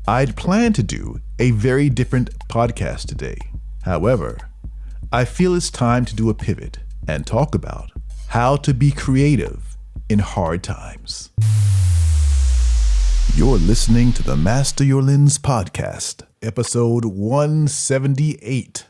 I'd planned to do a very different podcast today. However, I feel it's time to do a pivot and talk about how to be creative in hard times. You're listening to the Master Your Lens podcast, episode 178.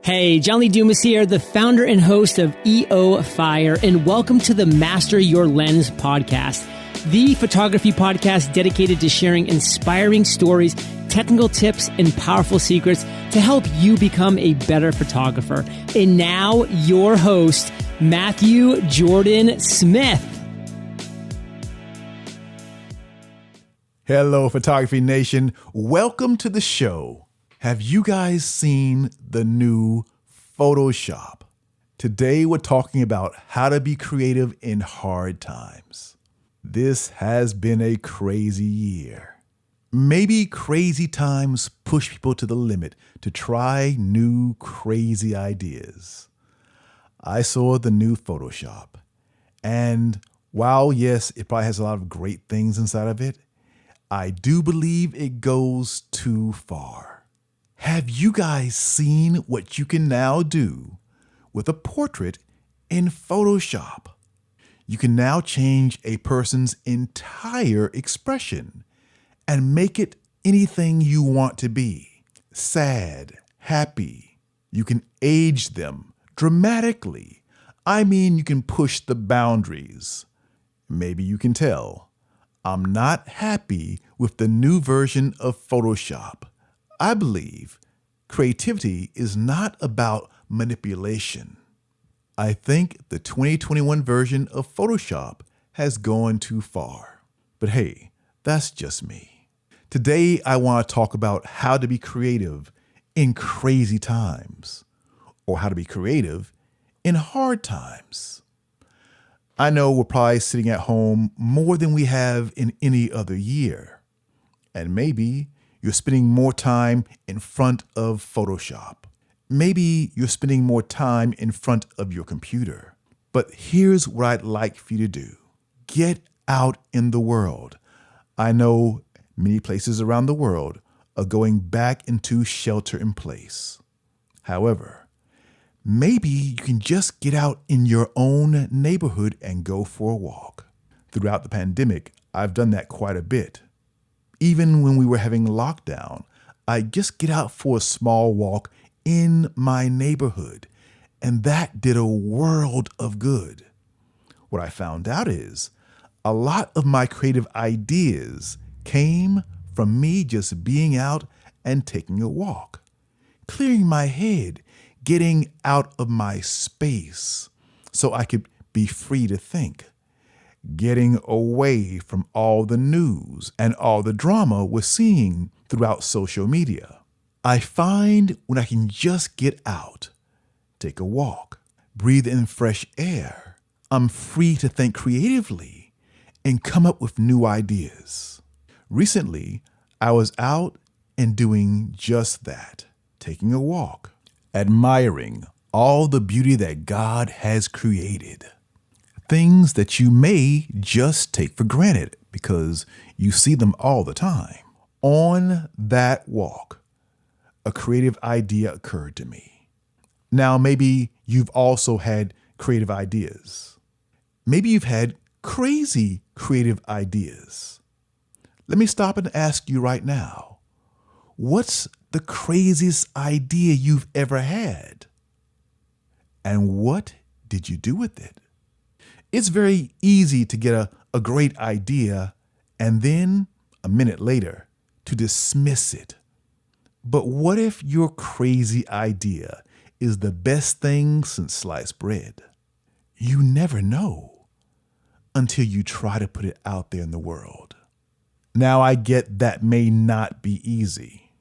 Hey, John Lee Dumas here, the founder and host of EO Fire, and welcome to the Master Your Lens podcast, the photography podcast dedicated to sharing inspiring stories, technical tips, and powerful secrets to help you become a better photographer. And now, your host, Matthew Jordan Smith. Hello, Photography Nation. Welcome to the show. Have you guys seen the new Photoshop? Today, we're talking about how to be creative in hard times. This has been a crazy year. Maybe crazy times push people to the limit to try new crazy ideas. I saw the new Photoshop, and while yes, it probably has a lot of great things inside of it, I do believe it goes too far. Have you guys seen what you can now do with a portrait in Photoshop? You can now change a person's entire expression and make it anything you want to be. Sad, happy. You can age them dramatically. I mean, you can push the boundaries. Maybe you can tell I'm not happy with the new version of Photoshop. I believe creativity is not about manipulation. I think the 2021 version of Photoshop has gone too far. But hey, that's just me. Today, I want to talk about how to be creative in crazy times, or how to be creative in hard times. I know we're probably sitting at home more than we have in any other year. And maybe you're spending more time in front of Photoshop. Maybe you're spending more time in front of your computer. But here's what I'd like for you to do. Get out in the world. I know many places around the world are going back into shelter in place. However, maybe you can just get out in your own neighborhood and go for a walk. Throughout the pandemic, I've done that quite a bit. Even when we were having lockdown, I'd just get out for a small walk in my neighborhood, and that did a world of good. What I found out is a lot of my creative ideas came from me just being out and taking a walk, clearing my head, getting out of my space so I could be free to think, getting away from all the news and all the drama we're seeing throughout social media. I find when I can just get out, take a walk, breathe in fresh air, I'm free to think creatively and come up with new ideas. Recently, I was out and doing just that, taking a walk, admiring all the beauty that God has created. Things that you may just take for granted because you see them all the time. On that walk, a creative idea occurred to me. Now, maybe you've also had creative ideas. Maybe you've had crazy creative ideas. Let me stop and ask you right now, what's the craziest idea you've ever had? And what did you do with it? It's very easy to get a great idea and then, a minute later, to dismiss it. But what if your crazy idea is the best thing since sliced bread? You never know until you try to put it out there in the world. Now, I get that may not be easy.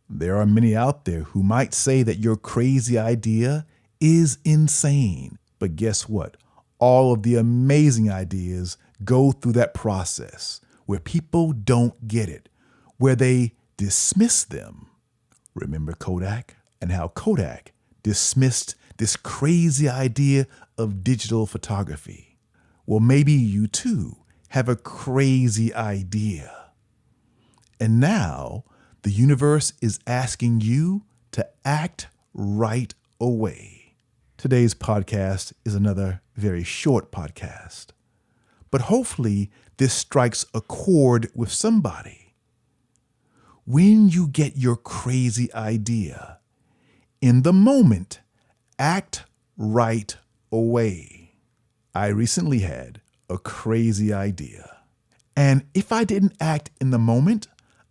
There are many out there who might say that your crazy idea is insane. But guess what? All of the amazing ideas go through that process where people don't get it, where they dismiss them. Remember Kodak and how Kodak dismissed this crazy idea of digital photography? Well, maybe you too have a crazy idea. And now the universe is asking you to act right away. Today's podcast is another very short podcast, but hopefully this strikes a chord with somebody. When you get your crazy idea, in the moment, act right away. I recently had a crazy idea, and if I didn't act in the moment,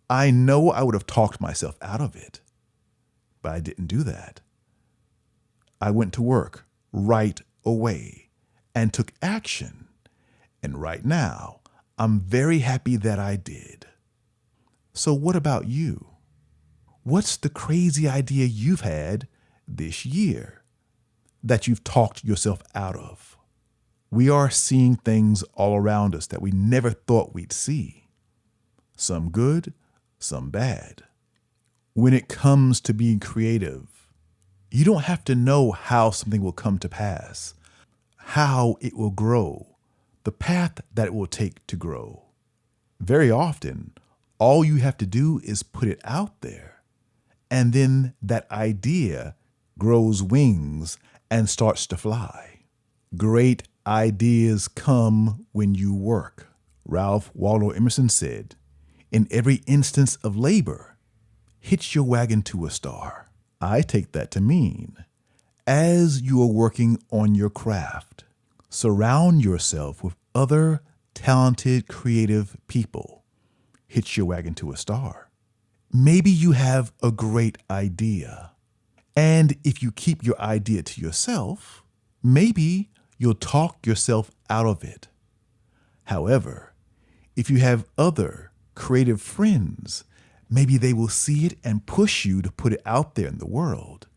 I know I would have talked myself out of it. But I didn't do that. I went to work right away and took action. And right now, I'm very happy that I did. So what about you? What's the crazy idea you've had this year that you've talked yourself out of? We are seeing things all around us that we never thought we'd see. Some good, some bad. When it comes to being creative, you don't have to know how something will come to pass, how it will grow, the path that it will take to grow. Very often, all you have to do is put it out there, and then that idea grows wings and starts to fly. Great ideas come when you work. Ralph Waldo Emerson said, "In every instance of labor, hitch your wagon to a star." I take that to mean, as you are working on your craft, surround yourself with other talented, creative people. Hitch your wagon to a star. Maybe you have a great idea, and if you keep your idea to yourself, maybe you'll talk yourself out of it. However, if you have other creative friends, maybe they will see it and push you to put it out there in the world.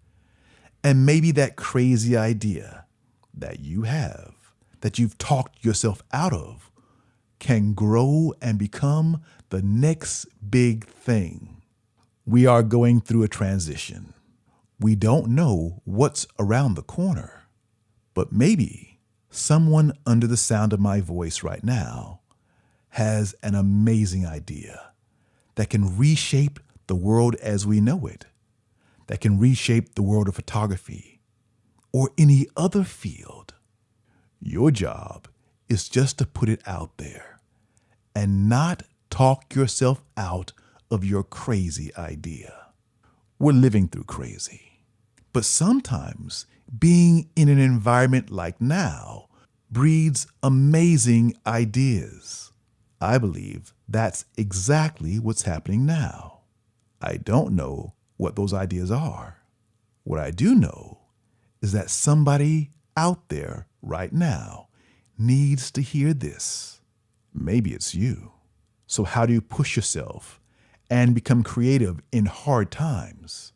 And maybe that crazy idea that you have, that you've talked yourself out of, can grow and become the next big thing. We are going through a transition. We don't know what's around the corner, but maybe someone under the sound of my voice right now has an amazing idea that can reshape the world as we know it, that can reshape the world of photography or any other field. Your job is just to put it out there and not talk yourself out of your crazy idea. We're living through crazy, but sometimes being in an environment like now breeds amazing ideas. I believe that's exactly what's happening now. I don't know what those ideas are. What I do know is that somebody out there right now needs to hear this. Maybe it's you. So how do you push yourself and become creative in hard times?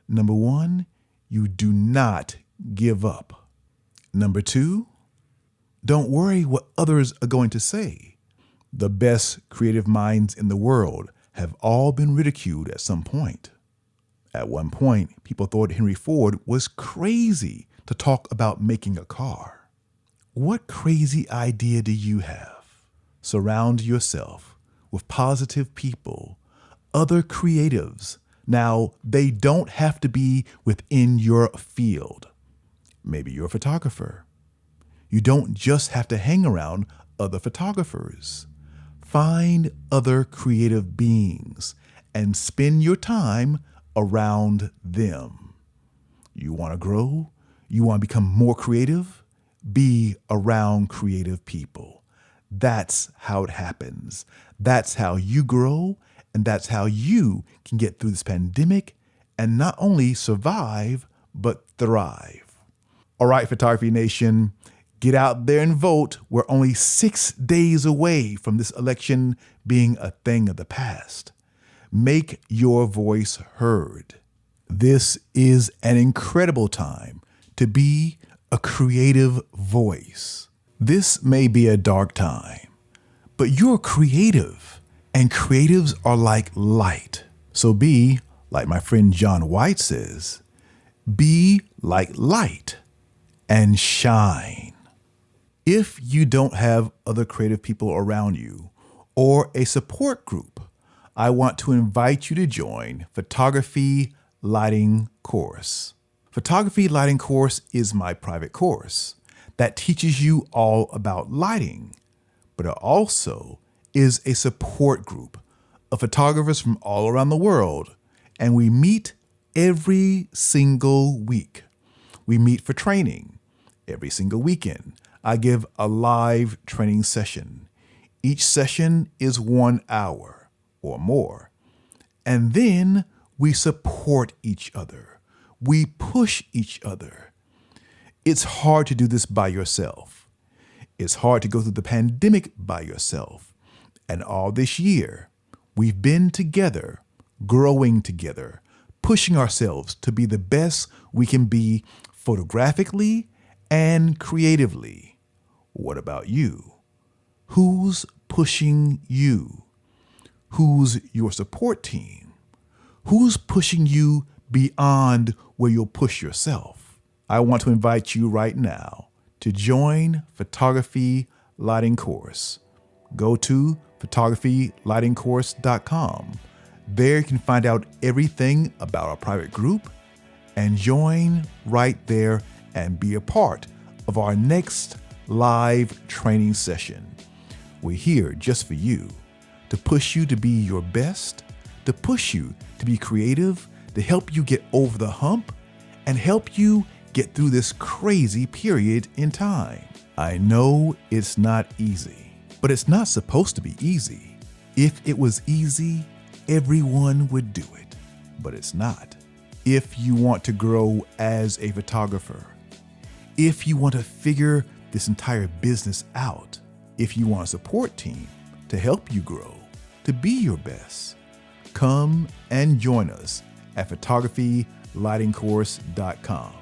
Number one, you do not give up. Number two, don't worry what others are going to say. The best creative minds in the world have all been ridiculed at some point. At one point, people thought Henry Ford was crazy to talk about making a car. What crazy idea do you have? Surround yourself with positive people, other creatives. Now, they don't have to be within your field. Maybe you're a photographer. You don't just have to hang around other photographers. Find other creative beings and spend your time around them. You want to grow? You want to become more creative? Be around creative people. That's how it happens. That's how you grow, and that's how you can get through this pandemic and not only survive, but thrive. All right, Photography Nation, get out there and vote. We're only 6 days away from this election being a thing of the past. Make your voice heard. This is an incredible time to be a creative voice. This may be a dark time, but you're creative, and creatives are like light. So be, like my friend John White says, be like light and shine. If you don't have other creative people around you or a support group, I want to invite you to join Photography Lighting Course. Photography Lighting Course is my private course that teaches you all about lighting, but it also is a support group of photographers from all around the world, and we meet every single week. We meet for training every single weekend. I give a live training session. Each session is 1 hour or more. And then we support each other. We push each other. It's hard to do this by yourself. It's hard to go through the pandemic by yourself. And all this year, we've been together, growing together, pushing ourselves to be the best we can be photographically and creatively. What about you? Who's pushing you? Who's your support team? Who's pushing you beyond where you'll push yourself? I want to invite you right now to join Photography Lighting Course. Go to photographylightingcourse.com. There you can find out everything about our private group and join right there and be a part of our next live training session. We're here just for you, to push you to be your best, to push you to be creative, to help you get over the hump, and help you get through this crazy period in time. I know it's not easy, but it's not supposed to be easy. If it was easy, everyone would do it, but it's not. If you want to grow as a photographer, if you want to figure this entire business out, if you want a support team to help you grow, to be your best, come and join us at photographylightingcourse.com.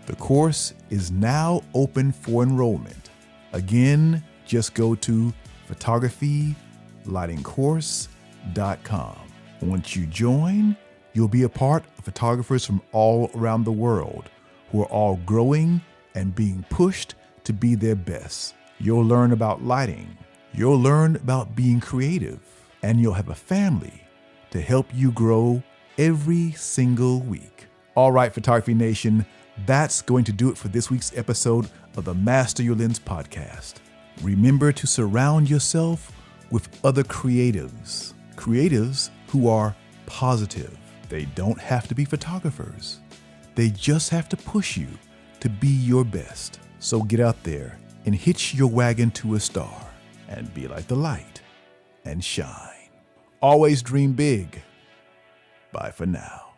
The course is now open for enrollment. Again, just go to photographylightingcourse.com. Once you join, you'll be a part of photographers from all around the world who are all growing and being pushed to be their best. You'll learn about lighting. You'll learn about being creative. And you'll have a family to help you grow every single week. All right, Photography Nation, that's going to do it for this week's episode of the Master Your Lens podcast. Remember to surround yourself with other creatives who are positive. They don't have to be photographers. They just have to push you to be your best. So get out there and hitch your wagon to a star and be like the light and shine. Always dream big. Bye for now.